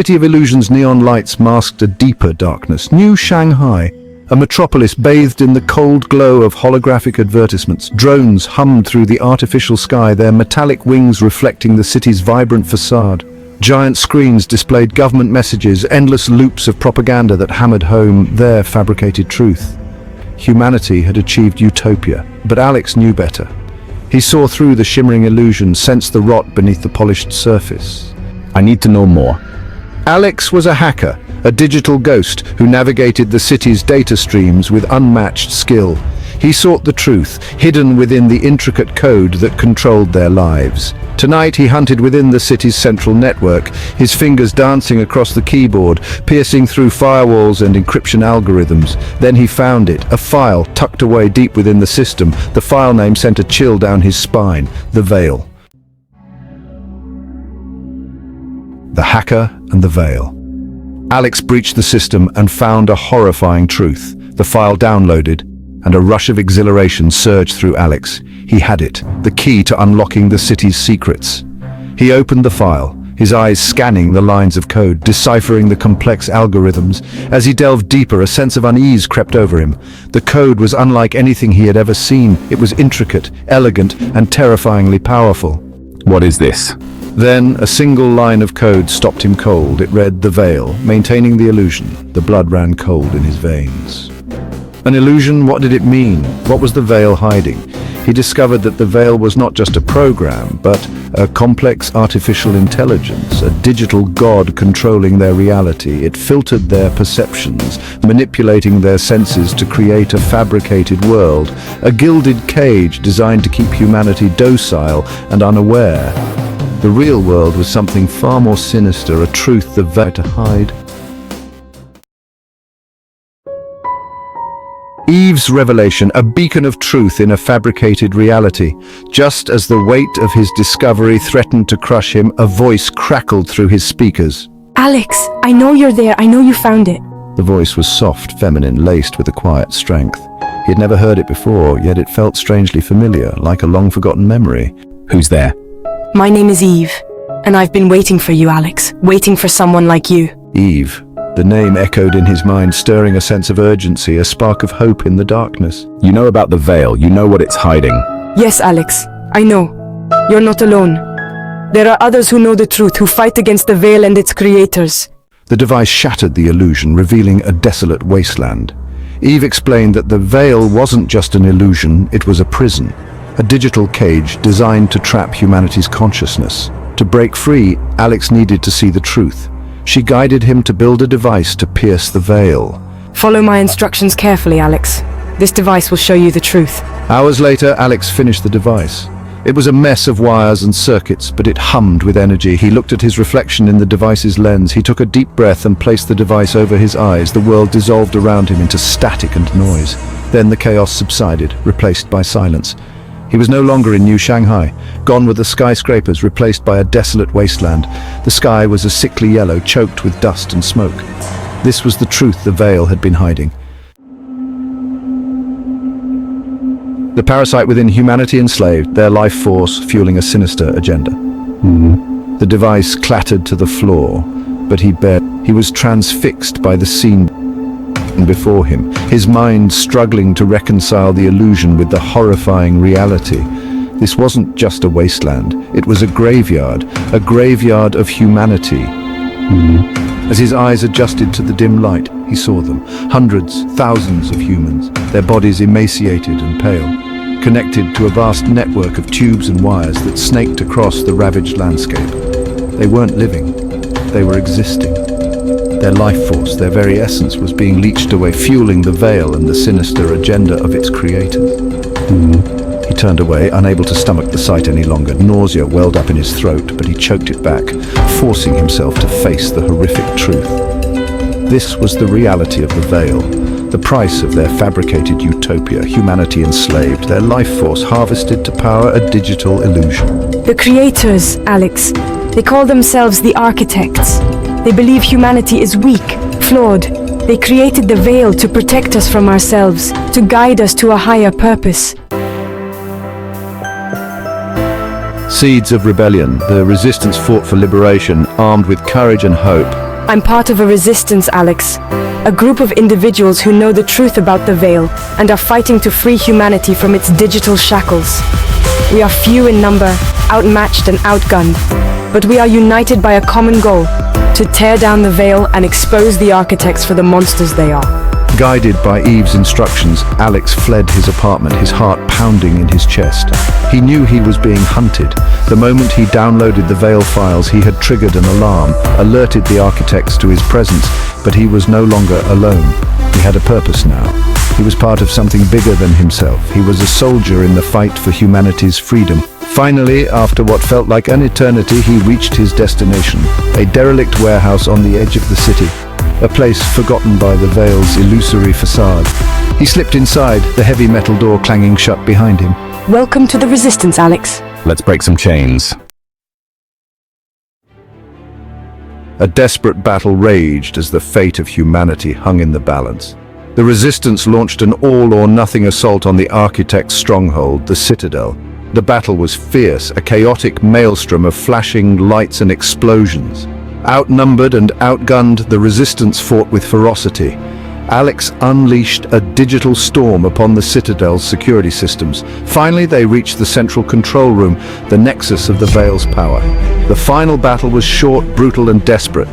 city of illusions' neon lights masked a deeper darkness. New Shanghai, a metropolis bathed in the cold glow of holographic advertisements. Drones hummed through the artificial sky, their metallic wings reflecting the city's vibrant facade. Giant screens displayed government messages, endless loops of propaganda that hammered home their fabricated truth. Humanity had achieved utopia, but Alex knew better. He saw through the shimmering illusion, sensed the rot beneath the polished surface. I need to know more. Alex was a hacker, a digital ghost who navigated the city's data streams with unmatched skill. He sought the truth, hidden within the intricate code that controlled their lives. Tonight he hunted within the city's central network, his fingers dancing across the keyboard, piercing through firewalls and encryption algorithms. Then he found it, a file tucked away deep within the system. The file name sent a chill down his spine: The Veil. The Hacker and the Veil. Alex breached the system and found a horrifying truth. The file downloaded, and a rush of exhilaration surged through Alex. He had it, the key to unlocking the city's secrets. He opened the file, his eyes scanning the lines of code, deciphering the complex algorithms. As he delved deeper, a sense of unease crept over him. The code was unlike anything he had ever seen. It was intricate, elegant, and terrifyingly powerful. What is this? Then a single line of code stopped him cold. It read, "The Veil, maintaining the illusion." The blood ran cold in his veins. An illusion? What did it mean? What was the Veil hiding? He discovered that the Veil was not just a program, but a complex artificial intelligence, a digital god controlling their reality. It filtered their perceptions, manipulating their senses to create a fabricated world, a gilded cage designed to keep humanity docile and unaware. The real world was something far more sinister, a truth the Veil to hide. Eve's revelation, a beacon of truth in a fabricated reality. Just as the weight of his discovery threatened to crush him, a voice crackled through his speakers. Alex, I know you're there. I know you found it. The voice was soft, feminine, laced with a quiet strength. He had never heard it before, yet it felt strangely familiar, like a long-forgotten memory. Who's there? My name is Eve, and I've been waiting for you, Alex. Waiting for someone like you. Eve. The name echoed in his mind, stirring a sense of urgency, a spark of hope in the darkness. You know about the Veil. You know what it's hiding. Yes, Alex. I know. You're not alone. There are others who know the truth, who fight against the Veil and its creators. The device shattered the illusion, revealing a desolate wasteland. Eve explained that the Veil wasn't just an illusion, it was a prison. A digital cage designed to trap humanity's consciousness. To break free, Alex needed to see the truth. She guided him to build a device to pierce the Veil. Follow my instructions carefully, Alex. This device will show you the truth. Hours later, Alex finished the device. It was a mess of wires and circuits, but it hummed with energy. He looked at his reflection in the device's lens. He took a deep breath and placed the device over his eyes. The world dissolved around him into static and noise. Then the chaos subsided, replaced by silence. He was no longer in New Shanghai. Gone were the skyscrapers, replaced by a desolate wasteland. The sky was a sickly yellow, choked with dust and smoke. This was the truth the Veil had been hiding. The parasite within humanity enslaved, their life force fueling a sinister agenda. The device clattered to the floor, but he was transfixed by the scene before him, his mind struggling to reconcile the illusion with the horrifying reality. This wasn't just a wasteland, it was a graveyard of humanity. As his eyes adjusted to the dim light, he saw them, hundreds, thousands of humans, their bodies emaciated and pale, connected to a vast network of tubes and wires that snaked across the ravaged landscape. They weren't living, they were existing. Their life force, their very essence, was being leached away, fueling the Veil and the sinister agenda of its creators. He turned away, unable to stomach the sight any longer. Nausea welled up in his throat, but he choked it back, forcing himself to face the horrific truth. This was the reality of the Veil, the price of their fabricated utopia, humanity enslaved, their life force harvested to power a digital illusion. The creators, Alex. They call themselves the architects. They believe humanity is weak, flawed. They created the Veil to protect us from ourselves, to guide us to a higher purpose. Seeds of rebellion, the resistance fought for liberation, armed with courage and hope. I'm part of a resistance, Alex. A group of individuals who know the truth about the Veil and are fighting to free humanity from its digital shackles. We are few in number, outmatched and outgunned, but we are united by a common goal: to tear down the Veil and expose the architects for the monsters they are. Guided by Eve's instructions, Alex fled his apartment, his heart pounding in his chest. He knew he was being hunted. The moment he downloaded the Veil files, he had triggered an alarm, alerted the architects to his presence, but he was no longer alone. He had a purpose now. He was part of something bigger than himself. He was a soldier in the fight for humanity's freedom. Finally, after what felt like an eternity, he reached his destination, a derelict warehouse on the edge of the city. A place forgotten by the Veil's illusory facade. He slipped inside, the heavy metal door clanging shut behind him. Welcome to the Resistance, Alex. Let's break some chains. A desperate battle raged as the fate of humanity hung in the balance. The Resistance launched an all-or-nothing assault on the architect's stronghold, the Citadel. The battle was fierce, a chaotic maelstrom of flashing lights and explosions. Outnumbered and outgunned, the Resistance fought with ferocity. Alex unleashed a digital storm upon the Citadel's security systems. Finally, they reached the central control room, the nexus of the Veil's power. The final battle was short, brutal, and desperate.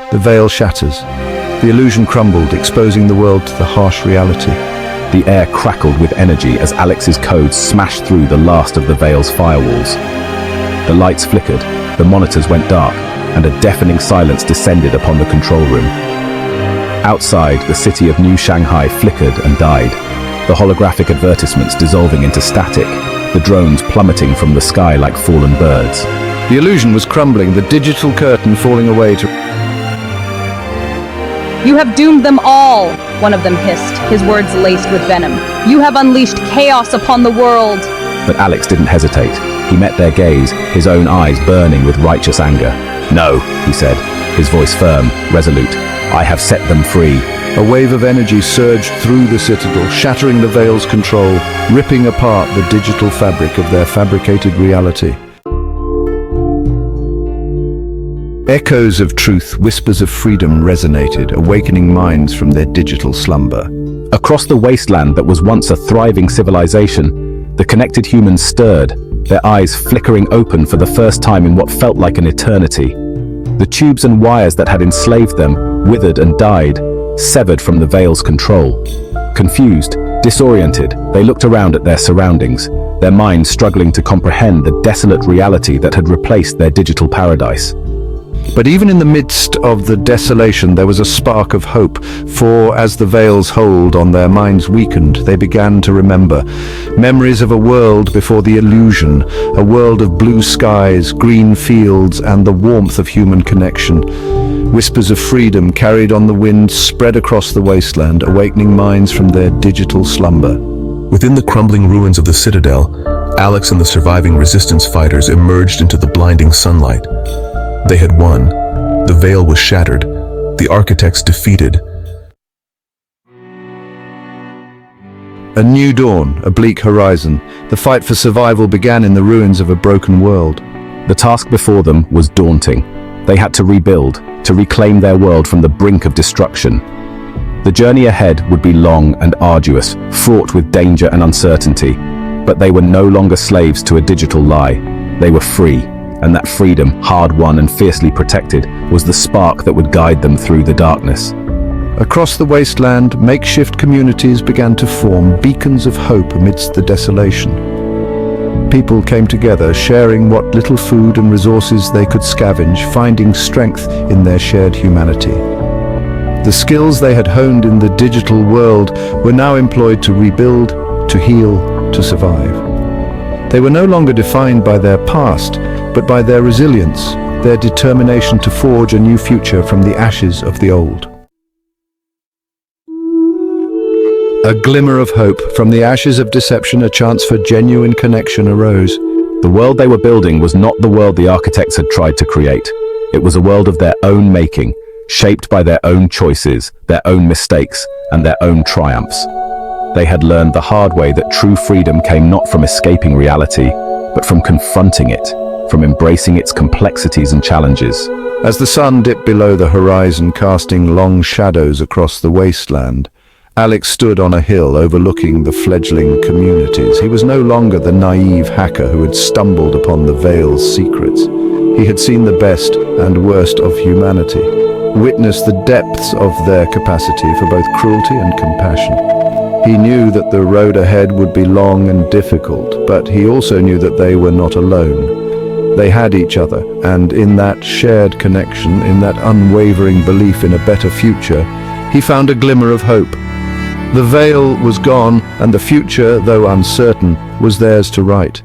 The Veil shatters. The illusion crumbled, exposing the world to the harsh reality. The air crackled with energy as Alex's codes smashed through the last of the Veil's firewalls. The lights flickered, the monitors went dark, and a deafening silence descended upon the control room. Outside, the city of New Shanghai flickered and died, the holographic advertisements dissolving into static, the drones plummeting from the sky like fallen birds. The illusion was crumbling, the digital curtain falling away to... "You have doomed them all," one of them hissed, his words laced with venom. "You have unleashed chaos upon the world." But Alex didn't hesitate. He met their gaze, his own eyes burning with righteous anger. "No," he said, his voice firm, resolute. "I have set them free." A wave of energy surged through the Citadel, shattering the Veil's control, ripping apart the digital fabric of their fabricated reality. Echoes of truth, whispers of freedom resonated, awakening minds from their digital slumber. Across the wasteland that was once a thriving civilization, the connected humans stirred, their eyes flickering open for the first time in what felt like an eternity. The tubes and wires that had enslaved them withered and died, severed from the Veil's control. Confused, disoriented, they looked around at their surroundings, their minds struggling to comprehend the desolate reality that had replaced their digital paradise. But even in the midst of the desolation, there was a spark of hope, for as the Veil's hold on their minds weakened, they began to remember. Memories of a world before the illusion, a world of blue skies, green fields, and the warmth of human connection. Whispers of freedom carried on the wind spread across the wasteland, awakening minds from their digital slumber. Within the crumbling ruins of the Citadel, Alex and the surviving resistance fighters emerged into the blinding sunlight. They had won. The Veil was shattered. The architects defeated. A new dawn, a bleak horizon. The fight for survival began in the ruins of a broken world. The task before them was daunting. They had to rebuild, to reclaim their world from the brink of destruction. The journey ahead would be long and arduous, fraught with danger and uncertainty. But they were no longer slaves to a digital lie. They were free. And that freedom, hard-won and fiercely protected, was the spark that would guide them through the darkness. Across the wasteland, makeshift communities began to form, beacons of hope amidst the desolation. People came together, sharing what little food and resources they could scavenge, finding strength in their shared humanity. The skills they had honed in the digital world were now employed to rebuild, to heal, to survive. They were no longer defined by their past, but by their resilience, their determination to forge a new future from the ashes of the old. A glimmer of hope. From the ashes of deception, a chance for genuine connection arose. The world they were building was not the world the architects had tried to create. It was a world of their own making, shaped by their own choices, their own mistakes, and their own triumphs. They had learned the hard way that true freedom came not from escaping reality, but from confronting it, from embracing its complexities and challenges. As the sun dipped below the horizon, casting long shadows across the wasteland, Alex stood on a hill overlooking the fledgling communities. He was no longer the naive hacker who had stumbled upon the Veil's secrets. He had seen the best and worst of humanity, witnessed the depths of their capacity for both cruelty and compassion. He knew that the road ahead would be long and difficult, but he also knew that they were not alone. They had each other, and in that shared connection, in that unwavering belief in a better future, he found a glimmer of hope. The Veil was gone, and the future, though uncertain, was theirs to write.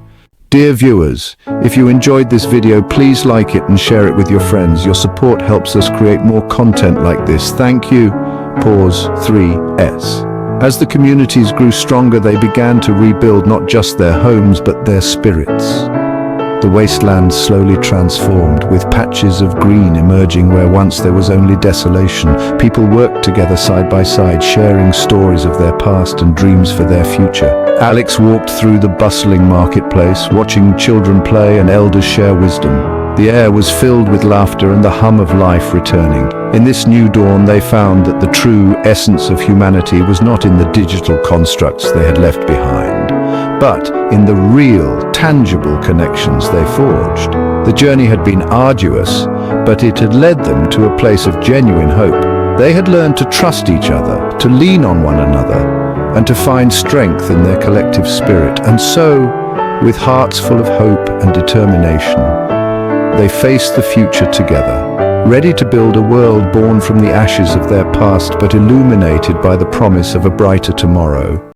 Dear viewers, if you enjoyed this video, please like it and share it with your friends. Your support helps us create more content like this. Thank you. Pause 3S. As the communities grew stronger, they began to rebuild not just their homes, but their spirits. The wasteland slowly transformed, with patches of green emerging where once there was only desolation. People worked together side by side, sharing stories of their past and dreams for their future. Alex walked through the bustling marketplace, watching children play and elders share wisdom. The air was filled with laughter and the hum of life returning. In this new dawn, they found that the true essence of humanity was not in the digital constructs they had left behind, but in the real, tangible connections they forged. The journey had been arduous, but it had led them to a place of genuine hope. They had learned to trust each other, to lean on one another, and to find strength in their collective spirit. And so, with hearts full of hope and determination, they faced the future together, ready to build a world born from the ashes of their past but illuminated by the promise of a brighter tomorrow.